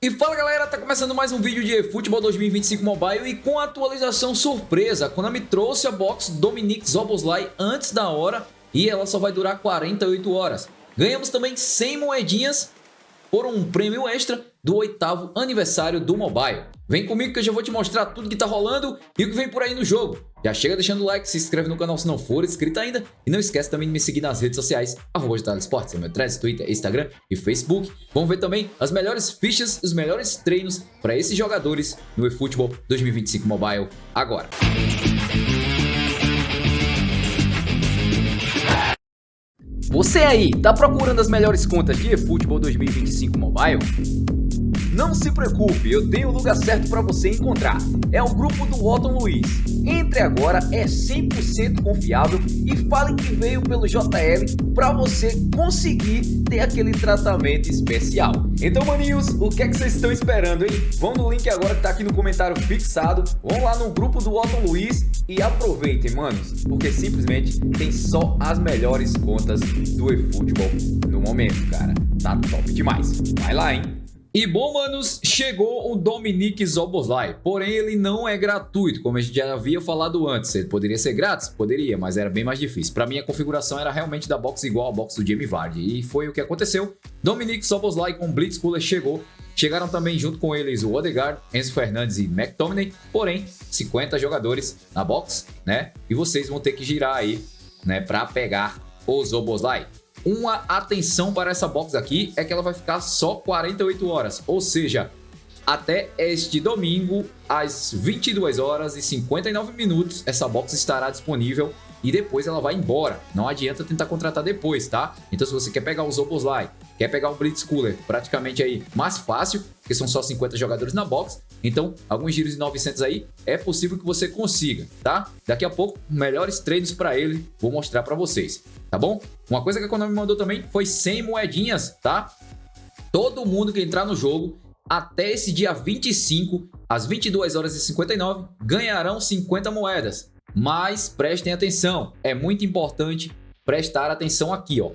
E fala galera, tá começando mais um vídeo de eFootball 2025 Mobile e com a atualização surpresa, a Konami trouxe a box Dominique Szoboszlai antes da hora e ela só vai durar 48 horas. Ganhamos também 100 moedinhas por um prêmio extra do 8º aniversário do Mobile. Vem comigo que eu já vou te mostrar tudo que tá rolando e o que vem por aí no jogo. Já chega deixando o like, se inscreve no canal se não for inscrito ainda e não esquece também de me seguir nas redes sociais @JotalEsportes, meu Threads, Twitter, Instagram e Facebook. Vamos ver também as melhores fichas e os melhores treinos para esses jogadores no eFootball 2025 Mobile agora. Você aí, tá procurando as melhores contas de eFootball 2025 Mobile? Não se preocupe, eu tenho o lugar certo para você encontrar. É o grupo do Otton Luiz. Entre agora, é 100% confiável e fale que veio pelo JL para você conseguir ter aquele tratamento especial. Então, maninhos, o que é que vocês estão esperando, hein? Vão no link agora que tá aqui no comentário fixado, vão lá no grupo do Otton Luiz e aproveitem, manos, porque simplesmente tem só as melhores contas do eFootball no momento, cara. Tá top demais. Vai lá, hein? E bom, manos, chegou o Dominique Szoboszlai, porém ele não é gratuito, como a gente já havia falado antes. Ele poderia ser grátis? Poderia, mas era bem mais difícil. Para mim a configuração era realmente da box igual à box do Jamie Vardy, e foi o que aconteceu. Dominique Szoboszlai com Blitzcooler chegou. Chegaram também junto com eles o Odegaard, Enzo Fernandes e McTominay, porém 50 jogadores na box, né? E vocês vão ter que girar aí, né, para pegar o Szoboszlai. Uma atenção para essa box aqui é que ela vai ficar só 48 horas, ou seja, até este domingo às 22 horas e 59 minutos essa box estará disponível e depois ela vai embora. Não adianta tentar contratar depois, tá? Então se você quer pegar o Szoboszlai, quer pegar o Blitzcooler, praticamente aí mais fácil, porque são só 50 jogadores na box, então alguns giros de 900 aí é possível que você consiga, tá? Daqui a pouco, melhores treinos para ele, vou mostrar para vocês, tá bom? Uma coisa que a Konami mandou também foi 100 moedinhas, tá? Todo mundo que entrar no jogo até esse dia 25, às 22 horas e 59, ganharão 50 moedas. Mas prestem atenção, é muito importante prestar atenção aqui, ó.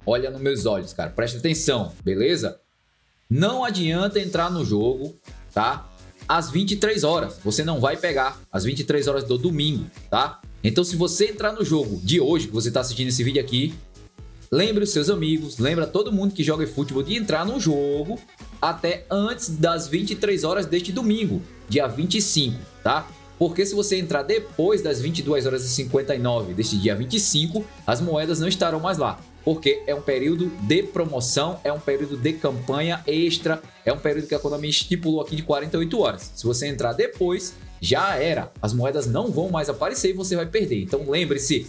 Olha nos meus olhos, cara, presta atenção, beleza? Não adianta entrar no jogo, tá? Às 23 horas, você não vai pegar às 23 horas do domingo, tá? Então se você entrar no jogo de hoje, que você tá assistindo esse vídeo aqui, lembre os seus amigos, lembra todo mundo que joga eFootball de entrar no jogo até antes das 23 horas deste domingo, dia 25, tá? Porque se você entrar depois das 22 horas e 59 deste dia 25, as moedas não estarão mais lá. Porque é um período de promoção, é um período de campanha extra, é um período que a Konami estipulou aqui de 48 horas. Se você entrar depois, já era. As moedas não vão mais aparecer e você vai perder. Então lembre-se,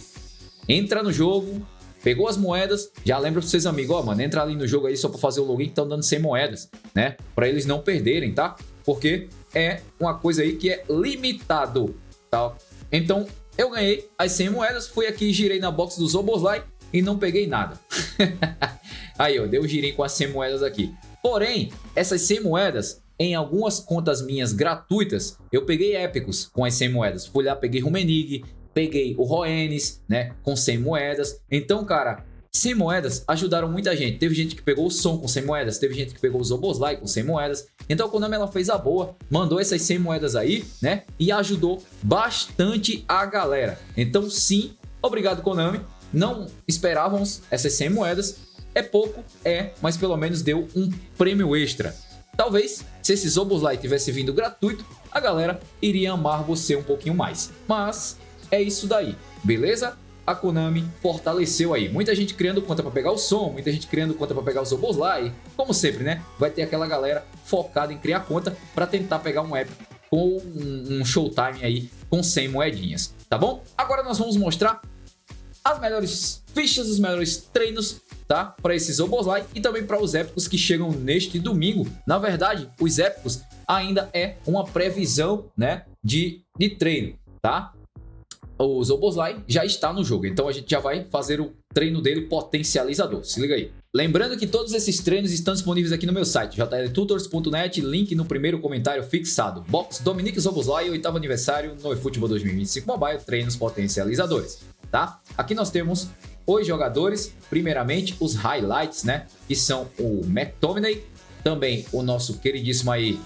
entra no jogo, pegou as moedas, já lembra pros seus amigos, ó, mano, entra ali no jogo aí só para fazer o login que estão dando 100 moedas, né? Para eles não perderem, tá? Porque é uma coisa aí que é limitado, tá? Então, eu ganhei as 100 moedas, fui aqui, girei na box do Szoboszlai e não peguei nada. Aí, ó, deu um girinho com as 100 moedas aqui. Porém, essas 100 moedas, em algumas contas minhas gratuitas, eu peguei épicos com as 100 moedas. Fui lá, peguei Rummenigge, peguei o Roenis, né, com 100 moedas. Então, cara, 100 moedas ajudaram muita gente. Teve gente que pegou o Son com 100 moedas, teve gente que pegou o Szoboszlai com 100 moedas. Então a Konami ela fez a boa, mandou essas 100 moedas aí, né, e ajudou bastante a galera. Então sim, obrigado Konami. Não esperávamos essas 100 moedas, é pouco, mas pelo menos deu um prêmio extra. Talvez, se esse Szoboszlai tivesse vindo gratuito, a galera iria amar você um pouquinho mais. Mas é isso daí, beleza? A Konami fortaleceu aí. Muita gente criando conta para pegar o Son, muita gente criando conta para pegar o Szoboszlai. Como sempre, né? Vai ter aquela galera focada em criar conta para tentar pegar um épico com um showtime aí com 100 moedinhas, tá bom? Agora nós vamos mostrar as melhores fichas, os melhores treinos, tá? Para esses Szoboszlai e também para os épicos que chegam neste domingo. Na verdade, os épicos ainda é uma previsão, né, de treino, tá? O Szoboszlai já está no jogo, então a gente já vai fazer o treino dele potencializador, se liga aí. Lembrando que todos esses treinos estão disponíveis aqui no meu site, jltutors.net, link no primeiro comentário fixado. Box Dominique Szoboszlai, 8º aniversário no eFootball 2025 Mobile, treinos potencializadores, tá? Aqui nós temos os jogadores, primeiramente os highlights, né? Que são o McTominay, também o nosso queridíssimo aí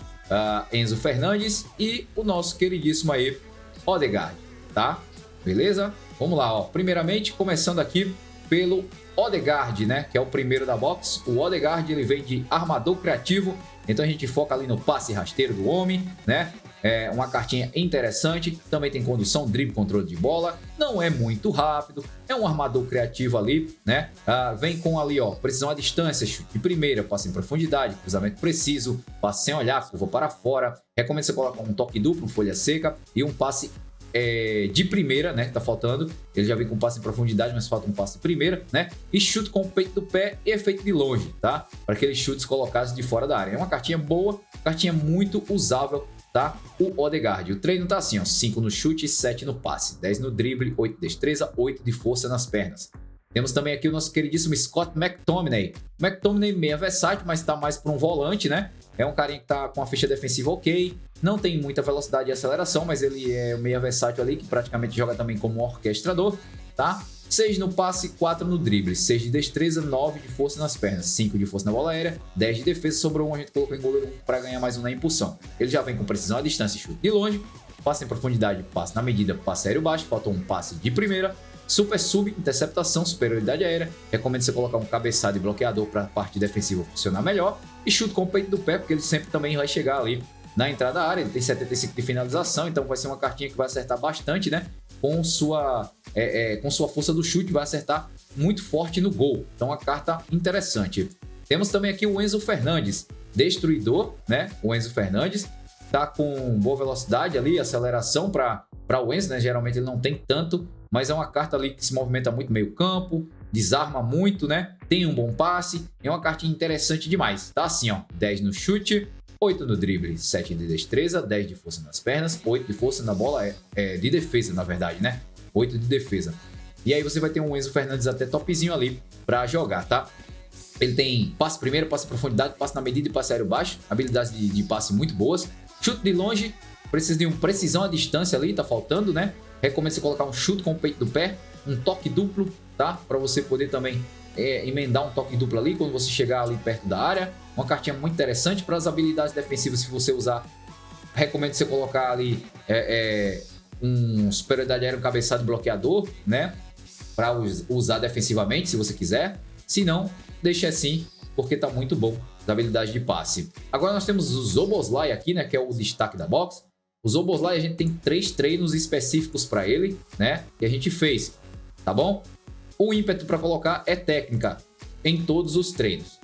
Enzo Fernandes e o nosso queridíssimo aí Odegaard, tá? Beleza? Vamos lá, ó. Primeiramente, começando aqui pelo Odegaard, né? Que é o primeiro da box. O Odegaard, ele vem de armador criativo, então a gente foca ali no passe rasteiro do homem, né? É uma cartinha interessante, também tem condução, drible, controle de bola, não é muito rápido, é um armador criativo ali, né? Vem com ali, ó, precisão à distância, chute de primeira, passe em profundidade, cruzamento preciso, passe sem olhar, curva para fora. Recomendo você colocar um toque duplo, folha seca e um passe de primeira, né? Que tá faltando. Ele já vem com passe em profundidade, mas falta um passe de primeira, né? E chute com o peito do pé e efeito de longe, tá? Para aqueles chutes colocados de fora da área. É uma cartinha boa, cartinha muito usável, tá? O Odegaard. O treino tá assim, ó: 5 no chute, 7 no passe, 10 no drible, 8 de destreza, 8 de força nas pernas. Temos também aqui o nosso queridíssimo Scott McTominay. McTominay meia versátil, mas tá mais para um volante, né? É um carinha que tá com a ficha defensiva ok, não tem muita velocidade e aceleração, mas ele é meia versátil ali, que praticamente joga também como orquestrador, tá? 6 no passe, 4 no drible, 6 de destreza, 9 de força nas pernas, 5 de força na bola aérea, 10 de defesa, sobrou um, a gente colocou em goleiro 1 para ganhar mais um na impulsão. Ele já vem com precisão à distância e chute de longe, passe em profundidade, passe na medida, passe aéreo baixo, faltou um passe de primeira, super sub, interceptação, superioridade aérea. Recomendo você colocar um cabeçado e bloqueador para a parte defensiva funcionar melhor. E chute com o peito do pé, porque ele sempre também vai chegar ali na entrada da área. Ele tem 75 de finalização, então vai ser uma cartinha que vai acertar bastante, né? Com sua força do chute, vai acertar muito forte no gol. Então, uma carta interessante. Temos também aqui o Enzo Fernandes, destruidor, né? O Enzo Fernandes tá com boa velocidade ali, aceleração para o Enzo, né? Geralmente ele não tem tanto, mas é uma carta ali que se movimenta muito meio campo, desarma muito, né? Tem um bom passe, é uma cartinha interessante demais. Tá assim, ó: 10 no chute, 8 no drible, 7 de destreza, 10 de força nas pernas, 8 de força na bola, de defesa, na verdade, né? 8 de defesa. E aí você vai ter um Enzo Fernandes até topzinho ali para jogar, tá? Ele tem passe primeiro, passe em profundidade, passe na medida e passe aéreo baixo, habilidades de passe muito boas. Chute de longe, precisa de uma precisão à distância ali, tá faltando, né? Recomendo você colocar um chute com o peito do pé, um toque duplo, tá? Para você poder também emendar um toque duplo ali quando você chegar ali perto da área. Uma cartinha muito interessante para as habilidades defensivas, se você usar. Recomendo você colocar ali um superioridade aérea, um cabeçado e bloqueador, né? Para usar defensivamente, se você quiser. Se não, deixe assim, porque tá muito bom as habilidades de passe. Agora nós temos o Szoboszlai aqui, né? Que é o destaque da box. O Szoboszlai, a gente tem 3 treinos específicos para ele, né? Que a gente fez, tá bom? O ímpeto para colocar é técnica em todos os treinos.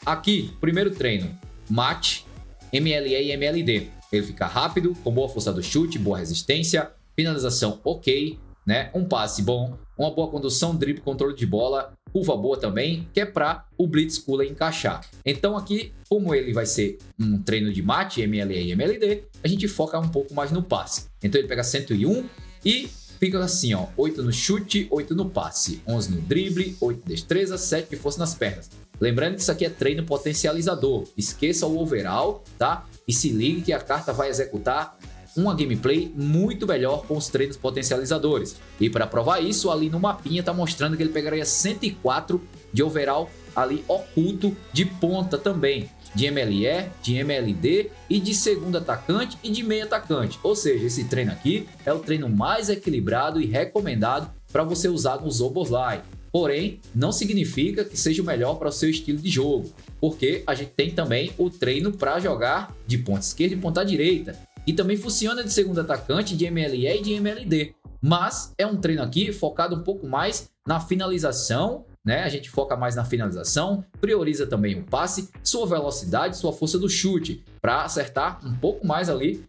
Aqui, primeiro treino, mate, MLE e MLD. Ele fica rápido, com boa força do chute, boa resistência, finalização ok, né? Um passe bom, uma boa condução, drible, controle de bola, curva boa também, que é para o Blitz Cooler encaixar. Então aqui, como ele vai ser um treino de mate, MLE e MLD, a gente foca um pouco mais no passe. Então ele pega 101 e fica assim, ó: 8 no chute, 8 no passe, 11 no drible, 8 de destreza, 7 de força nas pernas. Lembrando que isso aqui é treino potencializador. Esqueça o overall, tá? E se ligue que a carta vai executar uma gameplay muito melhor com os treinos potencializadores. E para provar isso, ali no mapinha tá mostrando que ele pegaria 104 de overall ali oculto de ponta também. De MLE, de MLD e de segundo atacante e de meio atacante. Ou seja, esse treino aqui é o treino mais equilibrado e recomendado para você usar no Szoboszlai. Porém, não significa que seja o melhor para o seu estilo de jogo, porque a gente tem também o treino para jogar de ponta esquerda e ponta direita. E também funciona de segundo atacante, de MLE e de MLD. Mas é um treino aqui focado um pouco mais na finalização, né? A gente foca mais na finalização, prioriza também o passe, sua velocidade, sua força do chute, para acertar um pouco mais ali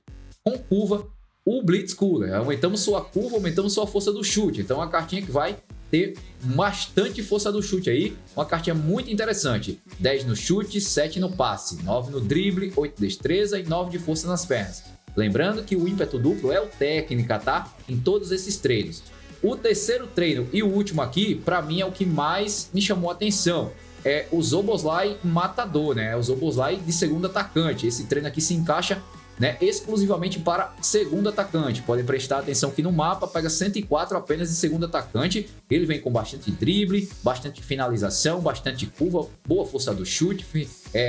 com curva o Blitz Cooler. Aumentamos sua curva, aumentamos sua força do chute. Então é uma cartinha que vai ter bastante força do chute aí, uma cartinha muito interessante. 10 no chute, 7 no passe, 9 no drible, 8 de destreza e 9 de força nas pernas. Lembrando que o ímpeto duplo é o técnica, tá? Em todos esses treinos. O terceiro treino e o último aqui, para mim, é o que mais me chamou a atenção. É o Szoboszlai matador, né? O Szoboszlai de segundo atacante. Esse treino aqui se encaixa né, exclusivamente para segundo atacante. Podem prestar atenção que no mapa pega 104 apenas de segundo atacante. Ele vem com bastante drible, bastante finalização, bastante curva, boa força do chute,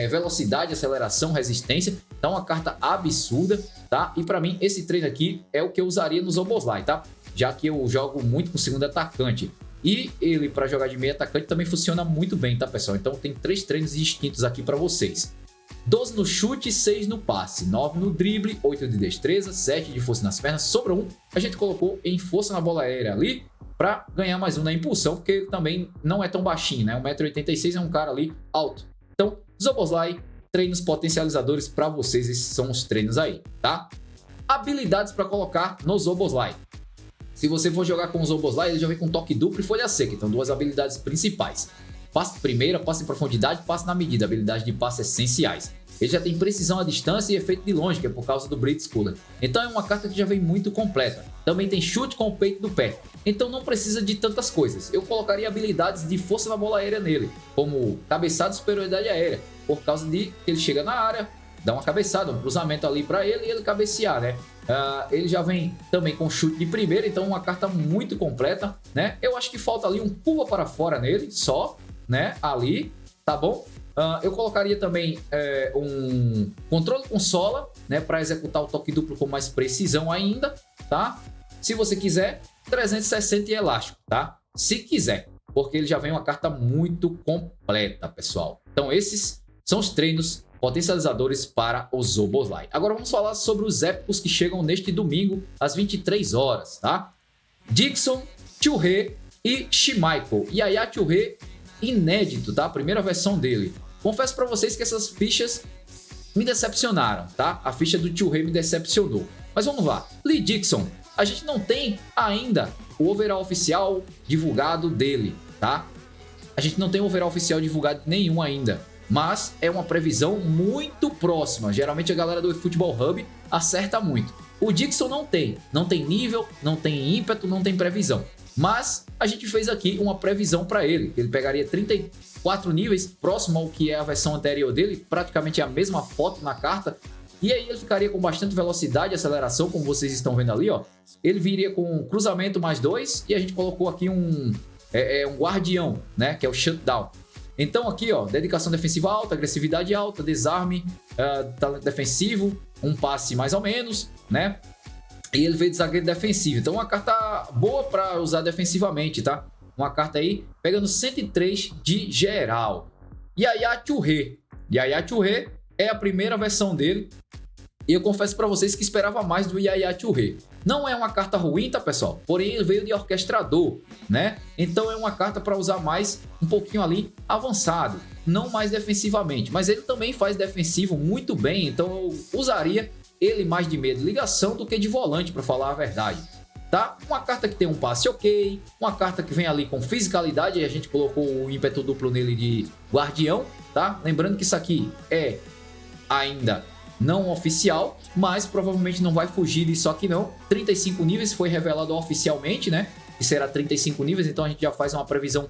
velocidade, aceleração, resistência. Então uma carta absurda, tá? E para mim esse treino aqui é o que eu usaria no Szoboszlai, tá? Já que eu jogo muito com segundo atacante. E ele, para jogar de meio atacante, também funciona muito bem, tá, pessoal? Então tem 3 treinos distintos aqui para vocês. 12 no chute, 6 no passe, 9 no drible, 8 de destreza, 7 de força nas pernas, sobra 1. A gente colocou em força na bola aérea ali para ganhar mais 1 na impulsão, porque ele também não é tão baixinho, né? 1,86 m é um cara ali alto. Então, Szoboszlai, treinos potencializadores para vocês, esses são os treinos aí, tá? Habilidades para colocar no Szoboszlai. Se você for jogar com o Szoboszlai, ele já vem com toque duplo e folha seca, então 2 habilidades principais. Passe de primeira, passe em profundidade, passe na medida, habilidades de passe essenciais. Ele já tem precisão à distância e efeito de longe, que é por causa do Blitz Cooler. Então é uma carta que já vem muito completa. Também tem chute com o peito do pé. Então não precisa de tantas coisas. Eu colocaria habilidades de força na bola aérea nele, como cabeçada e superioridade aérea, por causa de que ele chega na área, dá uma cabeçada, um cruzamento ali para ele e ele cabecear, né? Ele já vem também com chute de primeira, então uma carta muito completa, né? Eu acho que falta ali um curva para fora nele, só, né? Ali, tá bom? Eu colocaria também um controle com sola, né? Para executar o toque duplo com mais precisão ainda, tá? Se você quiser, 360 e elástico, tá? Se quiser, porque ele já vem uma carta muito completa, pessoal. Então esses são os treinos potencializadores para o Szoboszlai. Agora vamos falar sobre os épicos que chegam neste domingo às 23 horas, tá? Dixon, Touré e Schmeichel. Yaya Touré inédito, tá? A primeira versão dele. Confesso para vocês que essas fichas me decepcionaram, tá? A ficha do Touré me decepcionou. Mas vamos lá. Lee Dixon, a gente não tem ainda o overall oficial divulgado dele, tá? A gente não tem o overall oficial divulgado nenhum ainda. Mas é uma previsão muito próxima. Geralmente a galera do eFootball Hub acerta muito. O Dixon não tem nível, não tem ímpeto, não tem previsão. Mas a gente fez aqui uma previsão para ele. Ele pegaria 34 níveis, próximo ao que é a versão anterior dele, praticamente a mesma foto na carta. E aí ele ficaria com bastante velocidade e aceleração, como vocês estão vendo ali, ó. Ele viria com cruzamento mais 2 e a gente colocou aqui um guardião, né, que é o shutdown. Então aqui, ó, dedicação defensiva alta, agressividade alta, desarme, talento defensivo, um passe mais ou menos, né? E ele veio de zagueiro defensivo. Então uma carta boa para usar defensivamente, tá? Uma carta aí pegando 103 de geral. Yaya Touré. Yaya Touré é a primeira versão dele. E eu confesso para vocês que esperava mais do Yaya Touré. Não é uma carta ruim, tá, pessoal? Porém, ele veio de orquestrador, né? Então é uma carta para usar mais um pouquinho ali avançado, não mais defensivamente. Mas ele também faz defensivo muito bem, então eu usaria ele mais de meia de ligação do que de volante, para falar a verdade. Tá? Uma carta que tem um passe ok, uma carta que vem ali com fisicalidade, e a gente colocou o ímpeto duplo nele de guardião, tá? Lembrando que isso aqui é ainda não oficial, mas provavelmente não vai fugir disso aqui não. 35 níveis foi revelado oficialmente, né? Que será 35 níveis, então a gente já faz uma previsão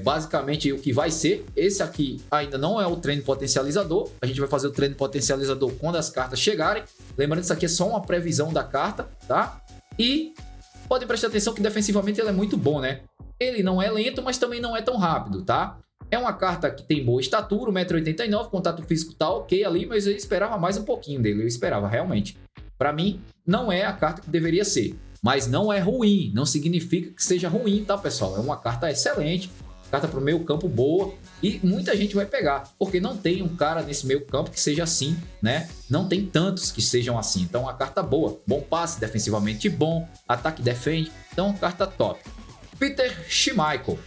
basicamente o que vai ser. Esse aqui ainda não é o treino potencializador, a gente vai fazer o treino potencializador quando as cartas chegarem. Lembrando que isso aqui é só uma previsão da carta, tá? E pode prestar atenção que defensivamente ele é muito bom, né? Ele não é lento, mas também não é tão rápido, tá? É uma carta que tem boa estatura, 1,89 m, contato físico tá ok ali, mas eu esperava mais um pouquinho dele, eu esperava realmente. Para mim, não é a carta que deveria ser, mas não é ruim, não significa que seja ruim, tá, pessoal? É uma carta excelente, carta para o meio campo boa, e muita gente vai pegar, porque não tem um cara nesse meio campo que seja assim, né? Não tem tantos que sejam assim, então é uma carta boa, bom passe, defensivamente bom, ataque defende, então carta top. Peter Schmeichel.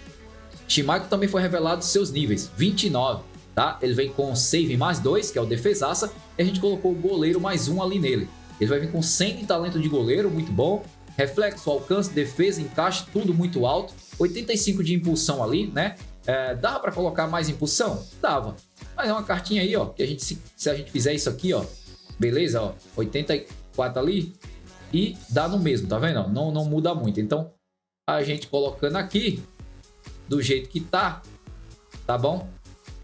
Schmeichel também foi revelado seus níveis, 29, tá? Ele vem com save mais 2, que é o defesaça, e a gente colocou o goleiro mais 1 ali nele. Ele vai vir com 100 de talento de goleiro, muito bom. Reflexo, alcance, defesa, encaixe, tudo muito alto. 85 de impulsão ali, né? Dava para colocar mais impulsão? Dava. Mas é uma cartinha aí, ó, que a gente, se a gente fizer isso aqui, ó, beleza, ó, 84 ali e dá no mesmo, tá vendo? Não muda muito. Então, a gente colocando aqui do jeito que tá bom?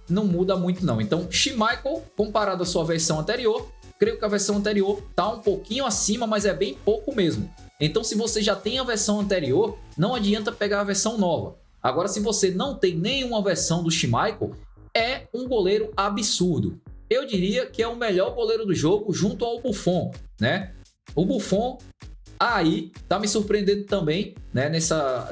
Não muda muito não. Então, Schmeichel, comparado à sua versão anterior, creio que a versão anterior tá um pouquinho acima, mas é bem pouco mesmo. Então, se você já tem a versão anterior, não adianta pegar a versão nova. Agora, se você não tem nenhuma versão do Schmeichel, é um goleiro absurdo. Eu diria que é o melhor goleiro do jogo junto ao Buffon, né? O Buffon aí tá me surpreendendo também, né?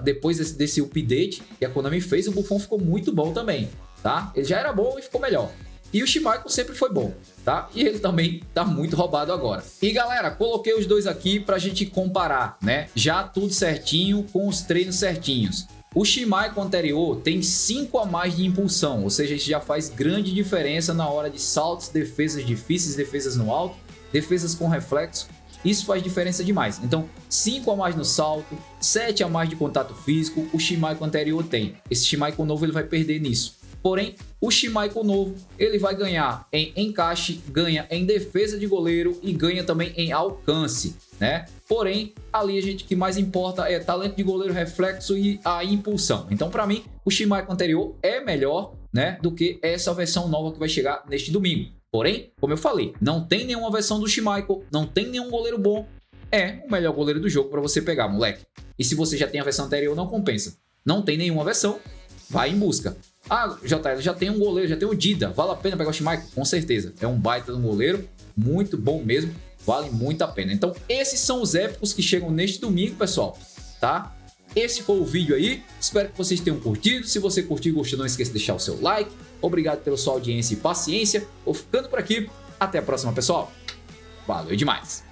Depois desse update que a Konami fez, o Buffon ficou muito bom também, tá? Ele já era bom e ficou melhor. E o Schmeichel sempre foi bom, tá? E ele também tá muito roubado agora. E galera, coloquei os dois aqui pra gente comparar, né? Já tudo certinho com os treinos certinhos. O Schmeichel anterior tem 5 a mais de impulsão, ou seja, isso já faz grande diferença na hora de saltos, defesas difíceis, defesas no alto, defesas com reflexo. Isso faz diferença demais. Então, 5 a mais no salto, 7 a mais de contato físico, o Schmeichel anterior tem. Esse Schmeichel novo ele vai perder nisso. Porém, o Schmeichel novo, ele vai ganhar em encaixe, ganha em defesa de goleiro e ganha também em alcance, né? Porém, ali a gente que mais importa é talento de goleiro, reflexo e a impulsão. Então, para mim, o Schmeichel anterior é melhor, né, do que essa versão nova que vai chegar neste domingo. Porém, como eu falei, não tem nenhuma versão do Schmeichel, não tem nenhum goleiro bom. É o melhor goleiro do jogo para você pegar, moleque. E se você já tem a versão anterior, não compensa. Não tem nenhuma versão, vai em busca. Ah, JL, já tem um goleiro, já tem o Dida. Vale a pena pegar o Schmeichel? Com certeza. É um baita de um goleiro, muito bom mesmo. Vale muito a pena. Então, esses são os épicos que chegam neste domingo, pessoal. Tá? Esse foi o vídeo aí. Espero que vocês tenham curtido. Se você curtiu e gostou, não esqueça de deixar o seu like. Obrigado pela sua audiência e paciência. Vou ficando por aqui. Até a próxima, pessoal. Valeu demais.